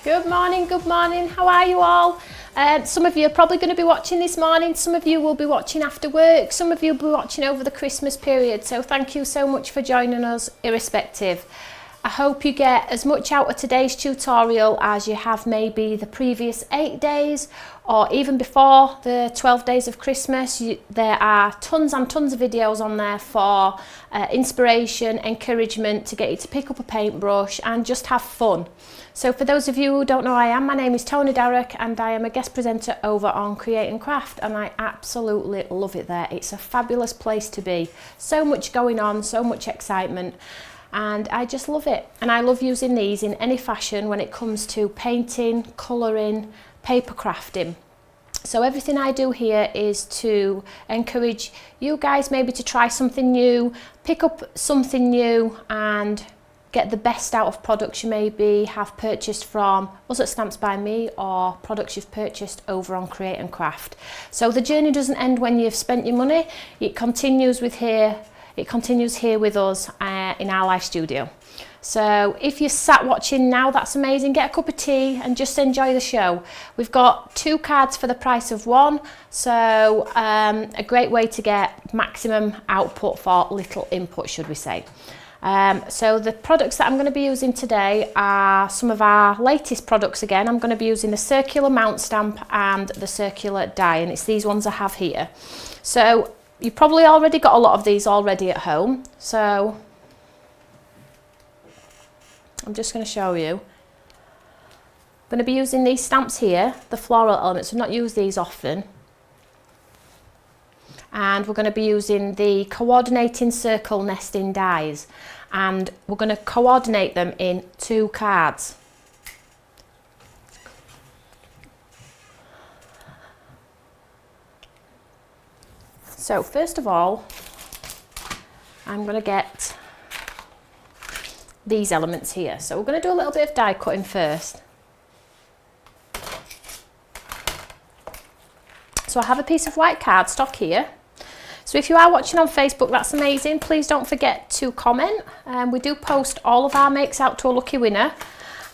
Good morning, how are you all? Some of you are probably going to be watching this morning, some of you will be watching after work, some of you will be watching over the Christmas period, so thank you so much for joining us irrespective. I hope you get as much out of today's tutorial as you have maybe the previous 8 days or even before the 12 days of Christmas. There are tons and tons of videos on there for inspiration, encouragement, to get you to pick up a paintbrush and just have fun. So for those of you who don't know who I am, my name is Toni and I am a guest presenter over on Create and Craft, and I absolutely love it there. It's a fabulous place to be. So much going on, so much excitement. And I just love it, and I love using these in any fashion when it comes to painting, colouring, paper crafting. So everything I do here is to encourage you guys maybe to try something new, pick up something new and get the best out of products you maybe have purchased from us at Stamps by Me or products you've purchased over on Create and Craft. So the journey doesn't end when you've spent your money, it continues here with us in our live studio. So if you're sat watching now, that's amazing. Get a cup of tea and just enjoy the show. We've got 2 cards for the price of 1, so a great way to get maximum output for little input, should we say. So the products that I'm going to be using today are some of our latest products again. I'm going to be using the circular mount stamp and the circular die, and it's these ones I have here. So you've probably already got a lot of these already at home, so I'm just going to show you. I'm going to be using these stamps here, the floral elements. I've not used these often. And we're going to be using the coordinating circle nesting dies, and we're going to coordinate them in 2 cards. So first of all, I'm going to get these elements here. So we're going to do a little bit of die cutting first. So I have a piece of white cardstock here. So if you are watching on Facebook, that's amazing. Please don't forget to comment. We do post all of our makes out to a lucky winner.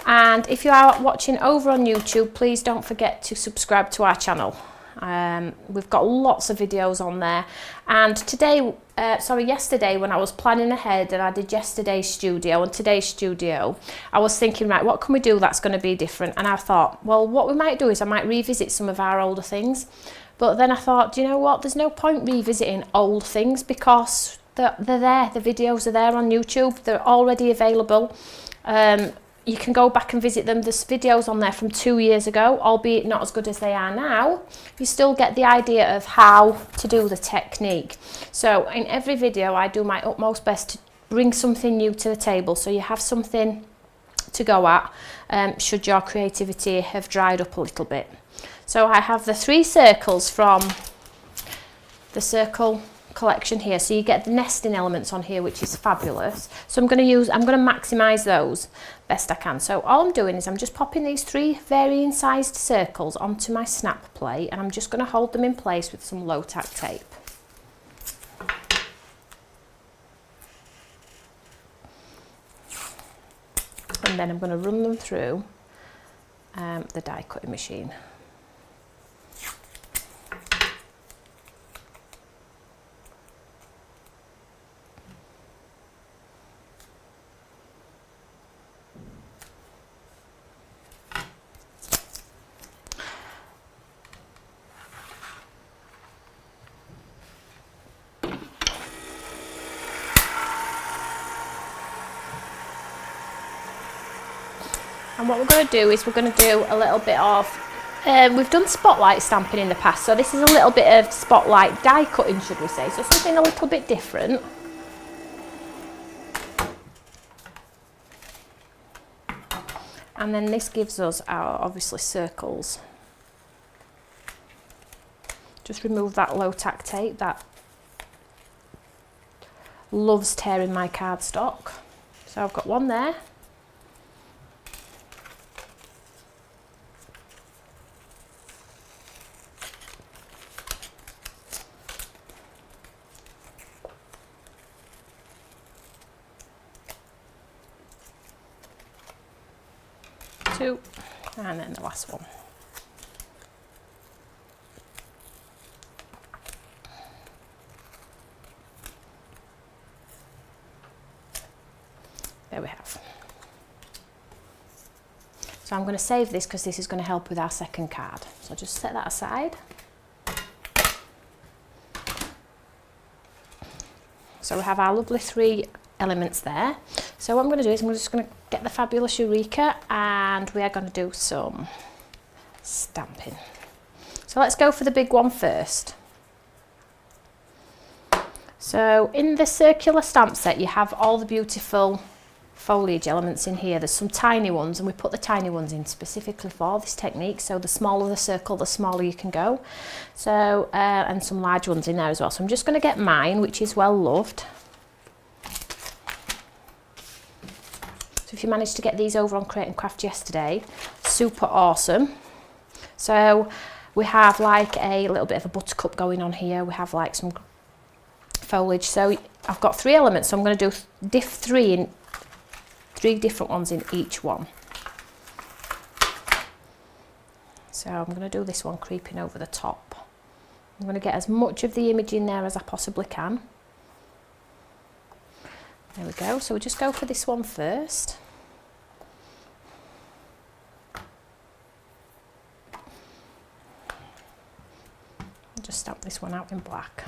And if you are watching over on YouTube, please don't forget to subscribe to our channel. We've got lots of videos on there, and yesterday when I was planning ahead and I did yesterday's studio and today's studio, I was thinking, right, what can we do that's going to be different? And I thought, well, what we might do is I might revisit some of our older things. But then I thought, do you know what, there's no point revisiting old things because they're there, the videos are there on YouTube, they're already available. You can go back and visit them. There's videos on there from 2 years ago, albeit not as good as they are now. You still get the idea of how to do the technique. So in every video, I do my utmost best to bring something new to the table, so you have something to go at should your creativity have dried up a little bit. So I have the 3 circles from the circle collection here, so you get the nesting elements on here, which is fabulous. So I'm going to maximize those best I can. So all I'm doing is I'm just popping these 3 varying sized circles onto my snap plate, and I'm just going to hold them in place with some low tack tape. And then I'm going to run them through the die cutting machine. And what we're going to do is we're going to do a little bit of, we've done spotlight stamping in the past, so this is a little bit of spotlight die cutting, should we say, so something a little bit different. And then this gives us our, obviously, circles. Just remove that low tack tape that loves tearing my cardstock. So I've got one there. two, And then the last one. There we have. So I'm going to save this because this is going to help with our second card. So I'll just set that aside. So we have our lovely 3 elements there. So what I'm going to do is I'm just going to get the fabulous Eureka and we are going to do some stamping. So let's go for the big one first. So in the circular stamp set you have all the beautiful foliage elements in here. There's some tiny ones and we put the tiny ones in specifically for this technique, so the smaller the circle the smaller you can go. So and some large ones in there as well. So I'm just going to get mine, which is Well Loved. So if you managed to get these over on Create and Craft yesterday, super awesome. So we have like a little bit of a buttercup going on here, we have like some foliage. So I've got 3 elements, so I'm going to do diff 3 in 3 different ones in each one. So I'm going to do this one creeping over the top. I'm going to get as much of the image in there as I possibly can. There we go. So we'll just go for this one first. I'll just stamp this one out in black.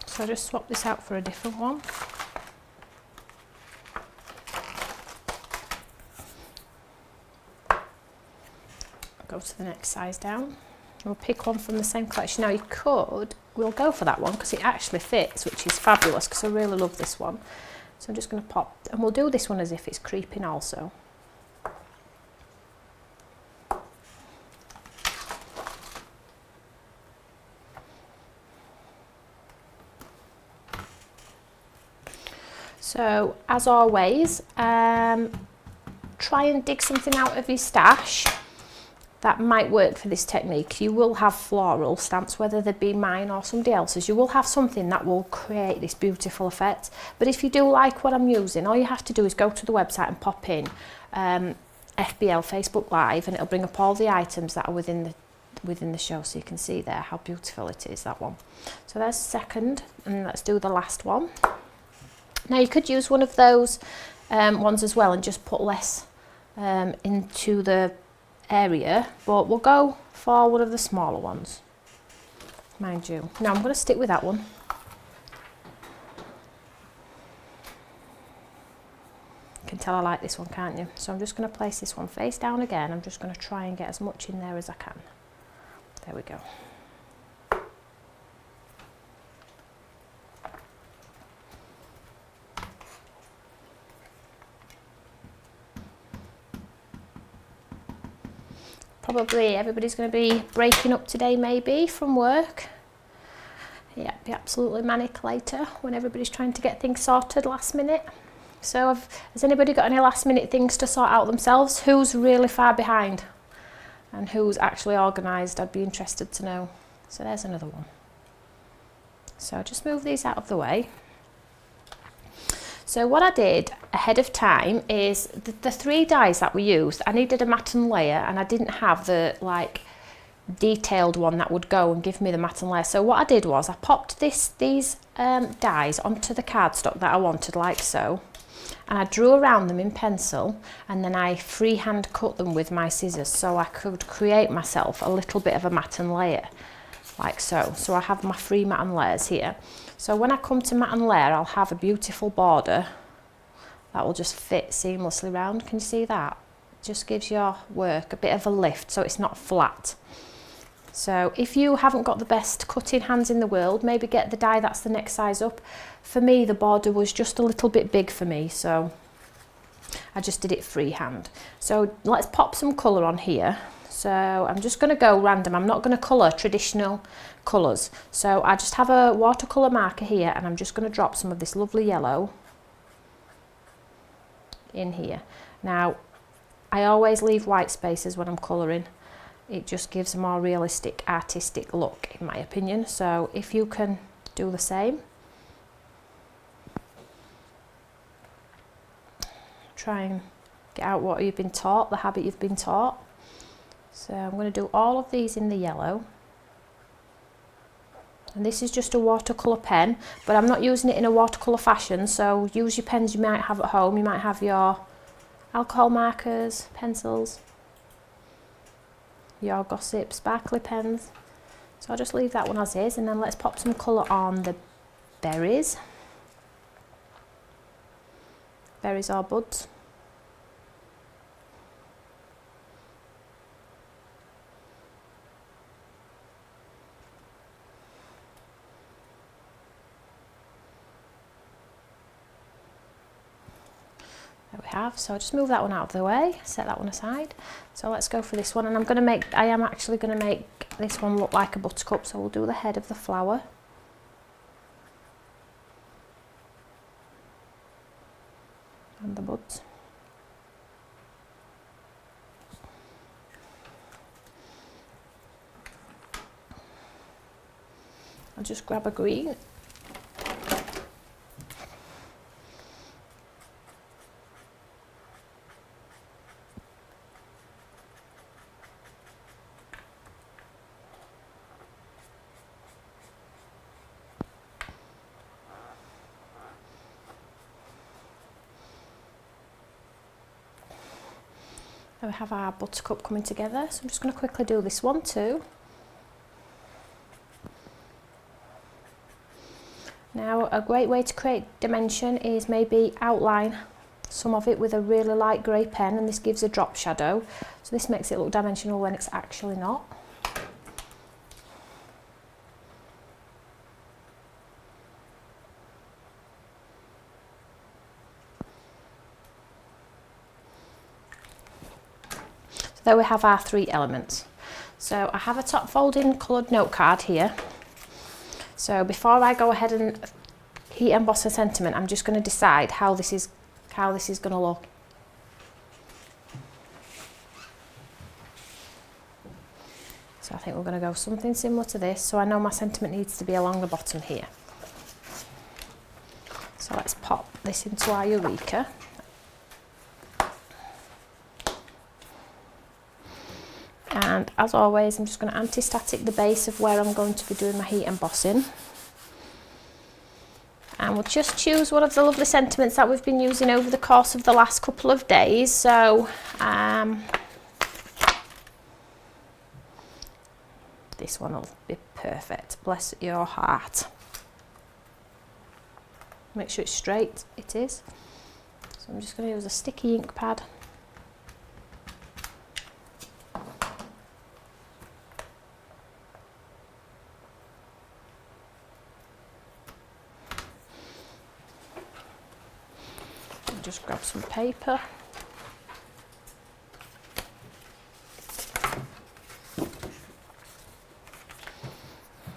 So I'll just swap this out for a different one. Go to the next size down. We'll pick one from the same collection. Now we'll go for that one because it actually fits, which is fabulous because I really love this one. So I'm just going to pop, and we'll do this one as if it's creeping also. So as always, try and dig something out of your stash that might work for this technique. You will have floral stamps, whether they be mine or somebody else's. You will have something that will create this beautiful effect. But if you do like what I'm using, all you have to do is go to the website and pop in FBL Facebook Live, and it'll bring up all the items that are within the show, so you can see there how beautiful it is, that one. So there's the second, and let's do the last one. Now you could use one of those ones as well and just put less into the area, but we'll go for one of the smaller ones, mind you. Now I'm going to stick with that one. You can tell I like this one, can't you? So I'm just going to place this one face down again. I'm just going to try and get as much in there as I can. There we go. Probably everybody's going to be breaking up today, maybe from work. Yeah, be absolutely manic later when everybody's trying to get things sorted last minute. So has anybody got any last minute things to sort out themselves? Who's really far behind and who's actually organised? I'd be interested to know. So there's another one. So just move these out of the way. So what I did ahead of time is the 3 dies that we used, I needed a matte and layer, and I didn't have the like detailed one that would go and give me the matte and layer. So what I did was I popped these dies onto the cardstock that I wanted, like so, and I drew around them in pencil, and then I freehand cut them with my scissors so I could create myself a little bit of a matte and layer, like so. So I have my 3 matte and layers here. So when I come to matte and layer, I'll have a beautiful border that will just fit seamlessly round. Can you see that? It just gives your work a bit of a lift so it's not flat. So if you haven't got the best cutting hands in the world, maybe get the die that's the next size up. For me, the border was just a little bit big for me, so I just did it freehand. So let's pop some colour on here. So I'm just going to go random. I'm not going to colour traditional colours. So I just have a watercolour marker here, and I'm just going to drop some of this lovely yellow in here. Now, I always leave white spaces when I'm colouring. It just gives a more realistic, artistic look, in my opinion. So if you can do the same, try and get out what you've been taught, the habit you've been taught. So I'm going to do all of these in the yellow. And this is just a watercolour pen, but I'm not using it in a watercolour fashion, so use your pens you might have at home. You might have your alcohol markers, pencils, your Gossip sparkly pens. So I'll just leave that one as is, and then let's pop some colour on the berries. Berries or buds. There we have. So I'll just move that one out of the way, set that one aside. So let's go for this one, and I am actually going to make this one look like a buttercup, so we'll do the head of the flower. And the buds. I'll just grab a green. There we have our buttercup coming together, so I'm just going to quickly do this one too. Now, a great way to create dimension is maybe outline some of it with a really light grey pen, and this gives a drop shadow, so this makes it look dimensional when it's actually not. There we have our three elements. So I have a top folding coloured note card here. So before I go ahead and heat emboss a sentiment, I'm just going to decide how this is going to look. So I think we're going to go something similar to this. So I know my sentiment needs to be along the bottom here. So let's pop this into our Eureka. And as always, I'm just going to anti-static the base of where I'm going to be doing my heat embossing. And we'll just choose one of the lovely sentiments that we've been using over the course of the last couple of days. So this one will be perfect. Bless your heart. Make sure it's straight. It is. So I'm just going to use a sticky ink pad. Just grab some paper.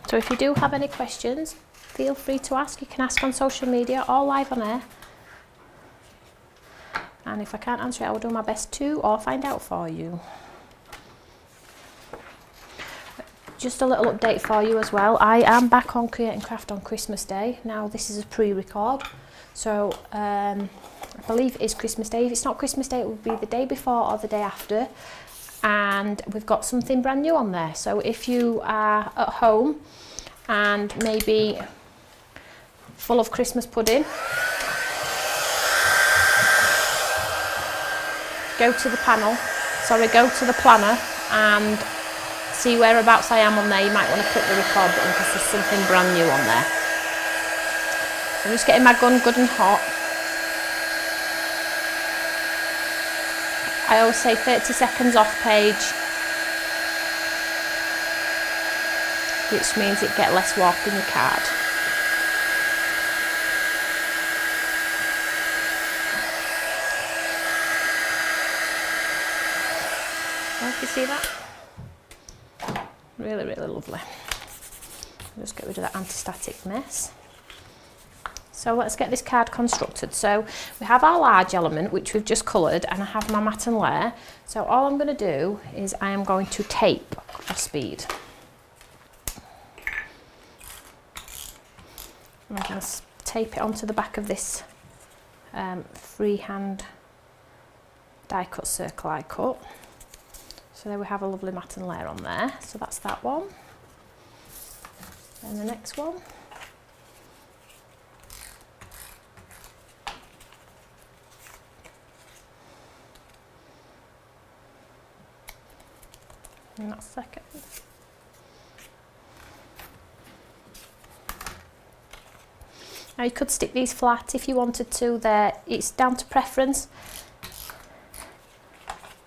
So if you do have any questions, feel free to ask. You can ask on social media or live on air. And if I can't answer it, I will do my best to or find out for you. Just a little update for you as well. I am back on Create and Craft on Christmas Day. Now this is a pre-record. So I believe it is Christmas Day. If it's not Christmas Day, it will be the day before or the day after. And we've got something brand new on there. So if you are at home and maybe full of Christmas pudding, go to the planner and see whereabouts I am on there. You might want to click the record button because there's something brand new on there. I'm just getting my gun good and hot. I always say 30 seconds off page, which means it gets less warp in your card. Oh, can you see that? Really, really lovely. Just get rid of that anti-static mess. So let's get this card constructed. So we have our large element, which we've just coloured, and I have my matte and layer. So all I'm going to do is I am going to tape for speed. I'm going to tape it onto the back of this freehand die cut circle I cut. So there we have a lovely matte and layer on there. So that's that one. And the next one. And that's second. Now you could stick these flat if you wanted to. There, it's down to preference.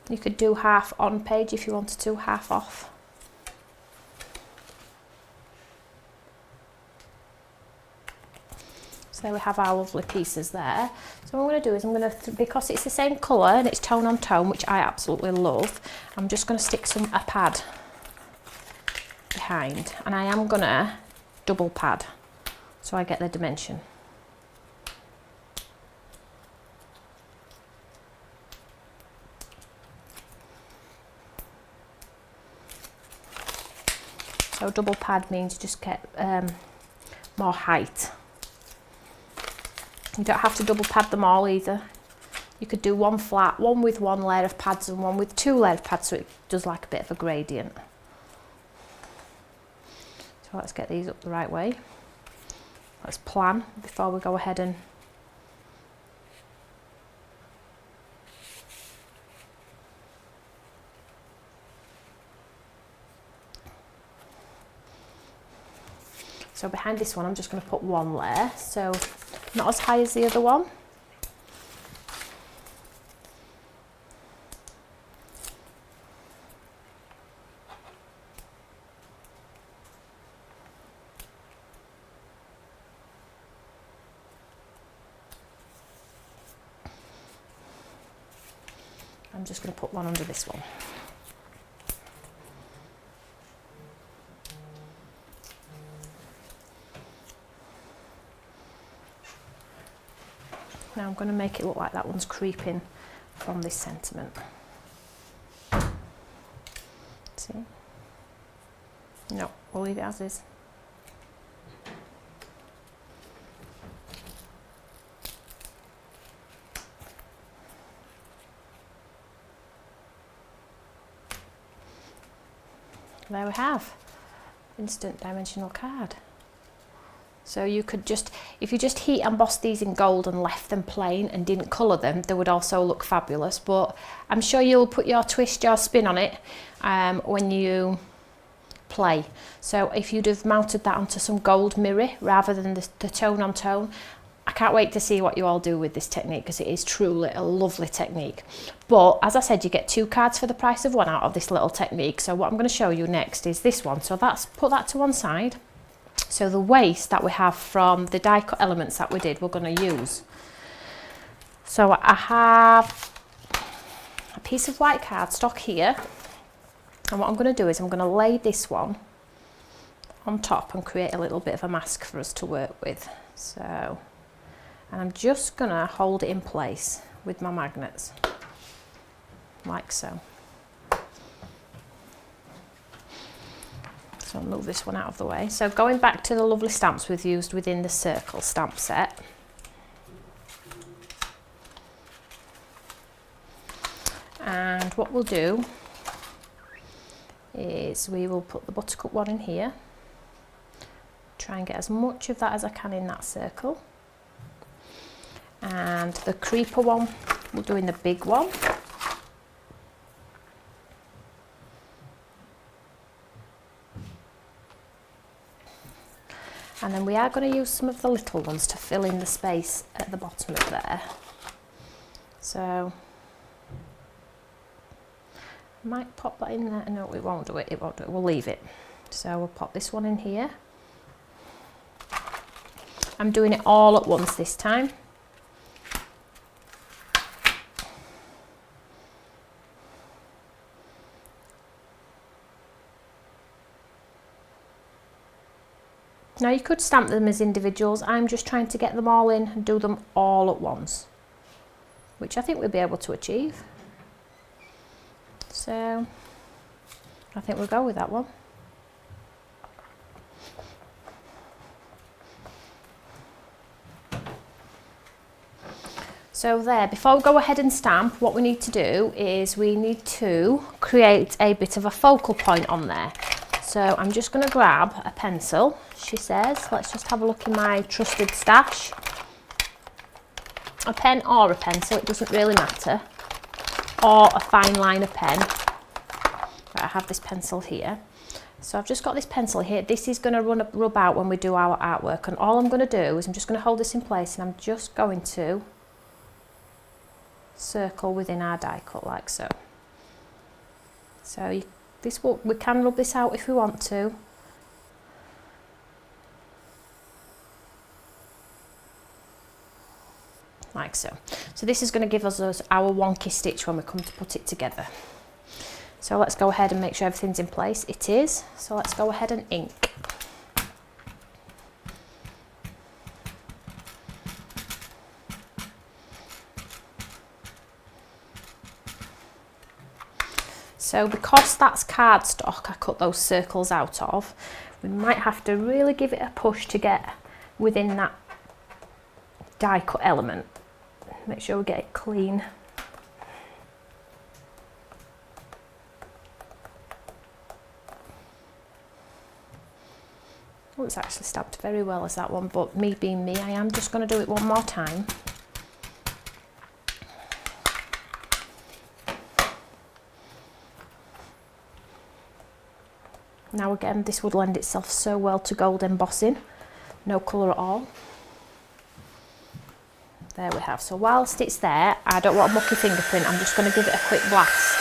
You could do half on page if you wanted to, half off. So there we have our lovely pieces there. So what I'm going to do is I'm going to, because it's the same colour and it's tone on tone, which I absolutely love, I'm just going to stick a pad behind, and I am going to double pad so I get the dimension. So double pad means you just get more height. You don't have to double pad them all either. You could do one flat, one with one layer of pads and one with two layers of pads, so it does like a bit of a gradient. So let's get these up the right way. Let's plan before we go ahead and so behind this one I'm just going to put one layer, so not as high as the other one. I'm just going to put one under this one. Now I'm going to make it look like that one's creeping from this sentiment. See? No, we'll leave it as is. There we have instant dimensional card. So you could just, if you just heat embossed these in gold and left them plain and didn't colour them, they would also look fabulous. But I'm sure you'll put your twist, your spin on it when you play. So if you'd have mounted that onto some gold mirror rather than the tone on tone, I can't wait to see what you all do with this technique, because it is truly a lovely technique. But as I said, you get 2 cards for the price of 1 out of this little technique. So what I'm going to show you next is this one. So that's, put that to one side. So the waste that we have from the die cut elements that we did, we're going to use. So I have a piece of white cardstock here, and what I'm going to do is I'm going to lay this one on top and create a little bit of a mask for us to work with. So, and I'm just going to hold it in place with my magnets, like so. So I'll move this one out of the way. So going back to the lovely stamps we've used within the circle stamp set. And what we'll do is we will put the buttercup one in here. Try and get as much of that as I can in that circle. And the creeper one we'll do in the big one. And then we are going to use some of the little ones to fill in the space at the bottom of there. So I might pop that in there. No, it won't do it. It won't do it. We'll leave it. So we'll pop this one in here. I'm doing it all at once this time. Now you could stamp them as individuals. I'm just trying to get them all in and do them all at once, which I think we'll be able to achieve. So I think we'll go with that one. So there, before we go ahead and stamp, what we need to do is we need to create a bit of a focal point on there. So I'm just going to grab a pencil, she says. Let's just have a look in my trusted stash. A pen or a pencil, it doesn't really matter. Or a fine liner pen. Right, I have this pencil here. So I've just got this pencil here. This is going to rub out when we do our artwork. And all I'm going to do is I'm just going to hold this in place and I'm just going to circle within our die cut like so. So we can rub this out if we want to. Like so. So this is going to give us our wonky stitch when we come to put it together. So let's go ahead and make sure everything's in place. It is. So let's go ahead and ink. So because that's cardstock I cut those circles out of, we might have to really give it a push to get within that die cut element. Make sure we get it clean. Oh, it's actually stamped very well as that one, but me being me, I am just going to do it one more time. Now again, this would lend itself so well to gold embossing, no colour at all. There we have. So whilst it's there, I don't want a mucky fingerprint, I'm just going to give it a quick blast.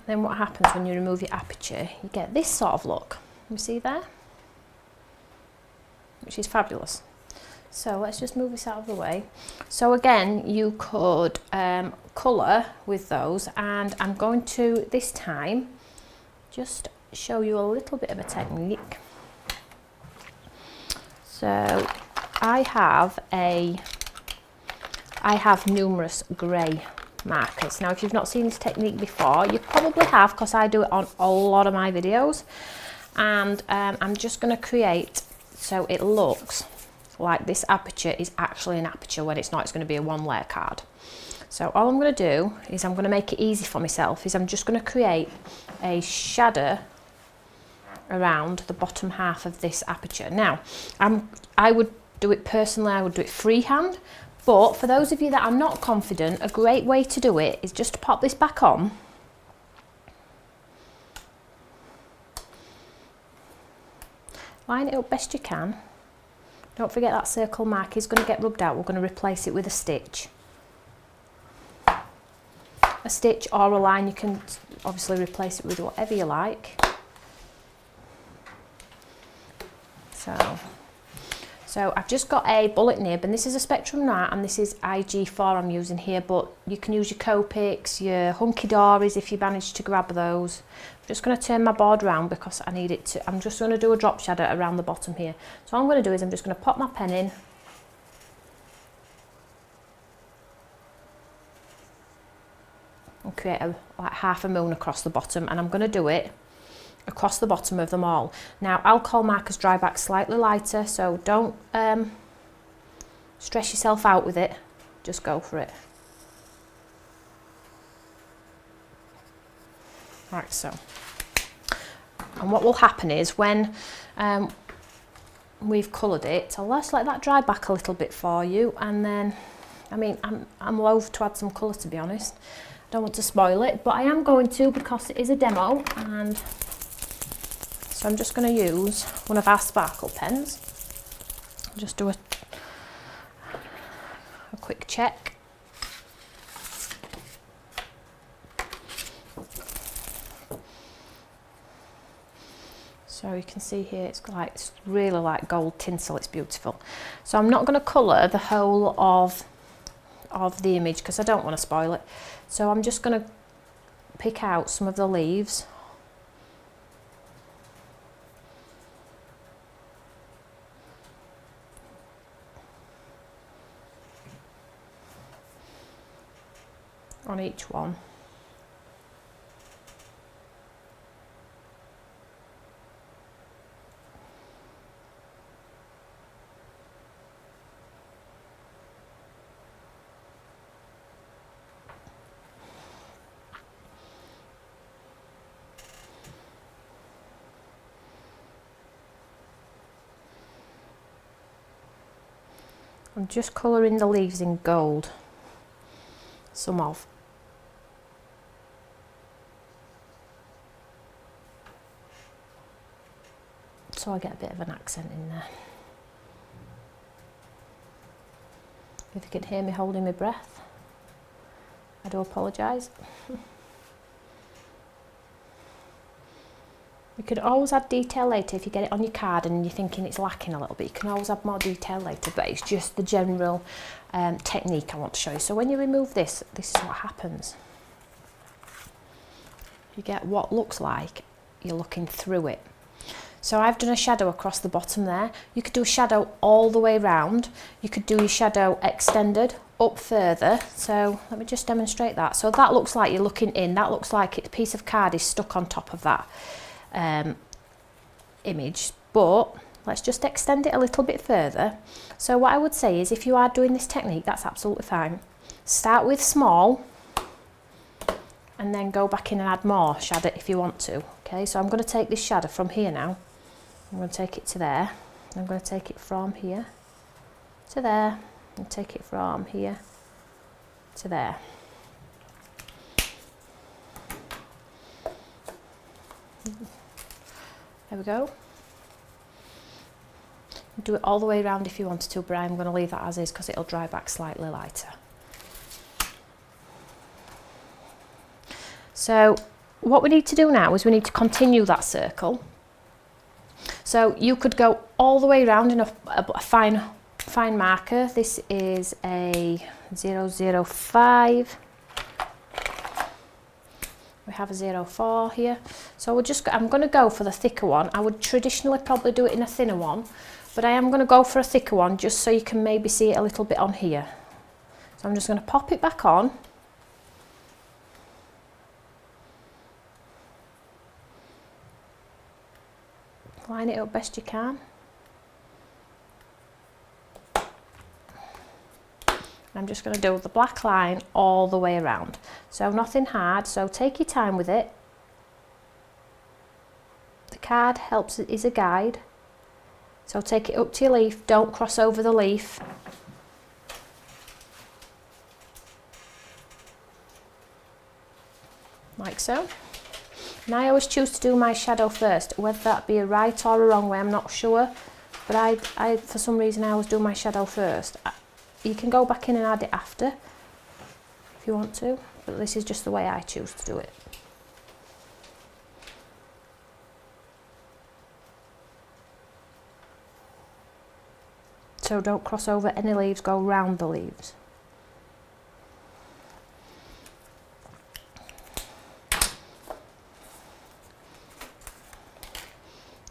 Then what happens when you remove your aperture, you get this sort of look. You see there? Which is fabulous. So let's just move this out of the way. So again, you could colour with those, and I'm going to this time just show you a little bit of a technique. So I have numerous grey markers. Now if you've not seen this technique before, you probably have, because I do it on a lot of my videos, and I'm just going to create so it looks like this aperture is actually an aperture when it's not. It's going to be a one layer card. So all I'm going to do is I'm going to make it easy for myself, is I'm just going to create a shadow around the bottom half of this aperture. Now I would do it personally, I would do it freehand. But for those of you that are not confident, a great way to do it is just to pop this back on. Line it up best you can. Don't forget that circle mark is going to get rubbed out. We're going to replace it with a stitch. A stitch or a line, you can obviously replace it with whatever you like. So I've just got a bullet nib, and this is a Spectrum Art, and this is IG4 I'm using here, but you can use your Copics, your Hunky Dories if you manage to grab those. I'm just going to turn my board around because I need it to, I'm just going to do a drop shadow around the bottom here. So all I'm going to do is I'm just going to pop my pen in. And create like half a moon across the bottom, and I'm going to do it across the bottom of them all. Now alcohol markers dry back slightly lighter, so don't stress yourself out with it, just go for it. Right, so, and what will happen is when we've coloured it, I'll just let that dry back a little bit for you, and then, I mean, I'm loath to add some colour, to be honest. I don't want to spoil it, but I am going to, because it is a demo, and so I'm just going to use one of our sparkle pens. Just do a quick check. So you can see here it's really like gold tinsel, it's beautiful. So I'm not going to colour the whole of the image because I don't want to spoil it. So I'm just going to pick out some of the leaves. On each one. I'm just colouring the leaves in gold, some of. So I get a bit of an accent in there. If you can hear me holding my breath, I do apologise. You could always add detail later if you get it on your card and you're thinking it's lacking a little bit. You can always add more detail later, but it's just the general technique I want to show you. So when you remove this, this is what happens. You get what looks like you're looking through it. So I've done a shadow across the bottom there. You could do a shadow all the way round. You could do your shadow extended up further. So let me just demonstrate that. So that looks like you're looking in. That looks like a piece of card is stuck on top of that image, but let's just extend it a little bit further. So what I would say is if you are doing this technique, that's absolutely fine. Start with small and then go back in and add more shadow if you want to. Okay, so I'm going to take this shadow from here now. I'm going to take it to there. I'm going to take it from here to there and take it from here to there. There we go. Do it all the way around if you wanted to, but I'm going to leave that as is because it'll dry back slightly lighter. So what we need to do now is we need to continue that circle. So you could go all the way around in a fine marker. This is a 005. We have a 04 here. So I'm going to go for the thicker one. I would traditionally probably do it in a thinner one, but I am going to go for a thicker one just so you can maybe see it a little bit on here. So I'm just going to pop it back on. Line it up best you can. I'm just going to do the black line all the way around. So nothing hard, so take your time with it. The card is a guide. So take it up to your leaf, don't cross over the leaf. Like so. And I always choose to do my shadow first, whether that be a right or a wrong way, I'm not sure. But I for some reason I always do my shadow first. You can go back in and add it after if you want to, but this is just the way I choose to do it. So don't cross over any leaves, go round the leaves.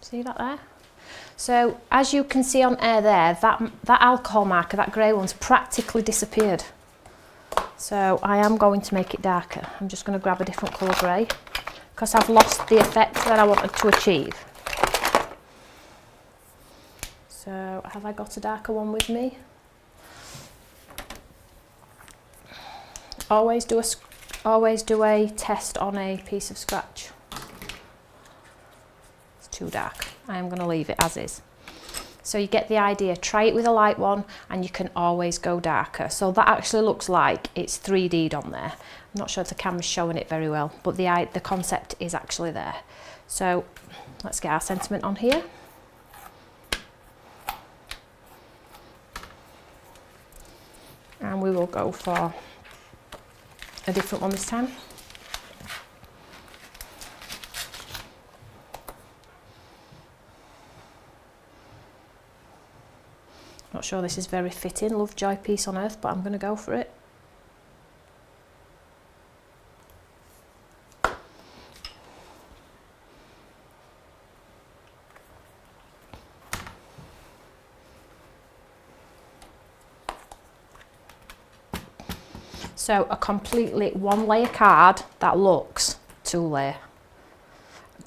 See that there? So as you can see on air there, that alcohol marker, that grey one's practically disappeared. So I am going to make it darker. I'm just going to grab a different colour grey because I've lost the effect that I wanted to achieve. So have I got a darker one with me? Always do a test on a piece of scratch. It's too dark. I am going to leave it as is. So you get the idea. Try it with a light one and you can always go darker. So that actually looks like it's 3D'd on there. I'm not sure if the camera's showing it very well, but the concept is actually there. So let's get our sentiment on here. and we will go for a different one this time. Not sure this is very fitting, Lovejoy Peace on Earth, but I'm going to go for it. So a completely one layer card that looks two layer,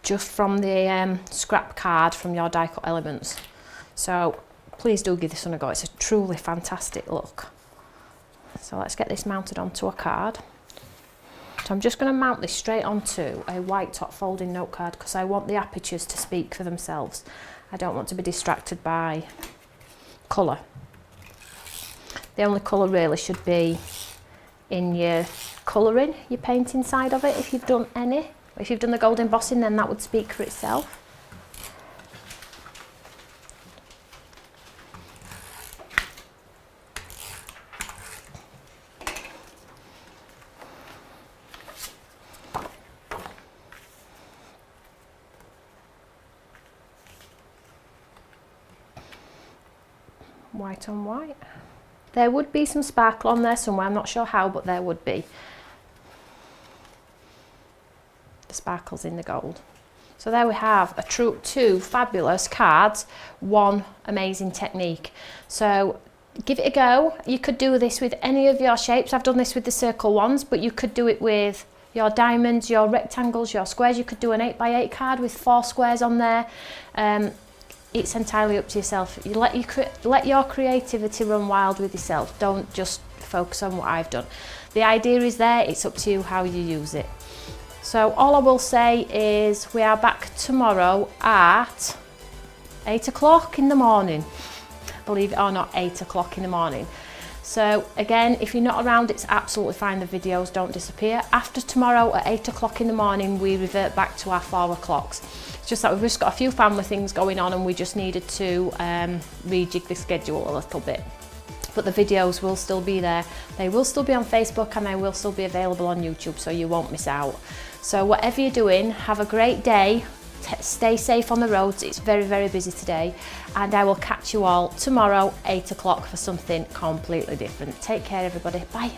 just from the scrap card from your die cut elements. So please do give this one a go, it's a truly fantastic look. So let's get this mounted onto a card. So I'm just going to mount this straight onto a white top folding note card because I want the apertures to speak for themselves. I don't want to be distracted by colour. The only colour really should be in your colouring, your painting side of it, if you've done any. If you've done the gold embossing, then that would speak for itself. White on white. There would be some sparkle on there somewhere, I'm not sure how, but there would be. The sparkles in the gold. So there we have two fabulous cards, one amazing technique. So give it a go. You could do this with any of your shapes. I've done this with the circle ones, but you could do it with your diamonds, your rectangles, your squares. You could do an 8x8 card with 4 squares on there. It's entirely up to yourself. You let your creativity run wild with yourself. Don't just focus on what I've done. The idea is there, it's up to you how you use it. So all I will say is we are back tomorrow at 8 o'clock in the morning. Believe it or not, 8 o'clock in the morning. So again, if you're not around, it's absolutely fine. The videos don't disappear. After tomorrow at 8 o'clock in the morning, we revert back to our 4 o'clocks. It's just that we've just got a few family things going on and we just needed to rejig the schedule a little bit. But the videos will still be there. They will still be on Facebook and they will still be available on YouTube, so you won't miss out. So whatever you're doing, have a great day. Stay safe on the roads, it's very, very busy today, and I will catch you all tomorrow 8 o'clock for something completely different. Take care everybody, bye.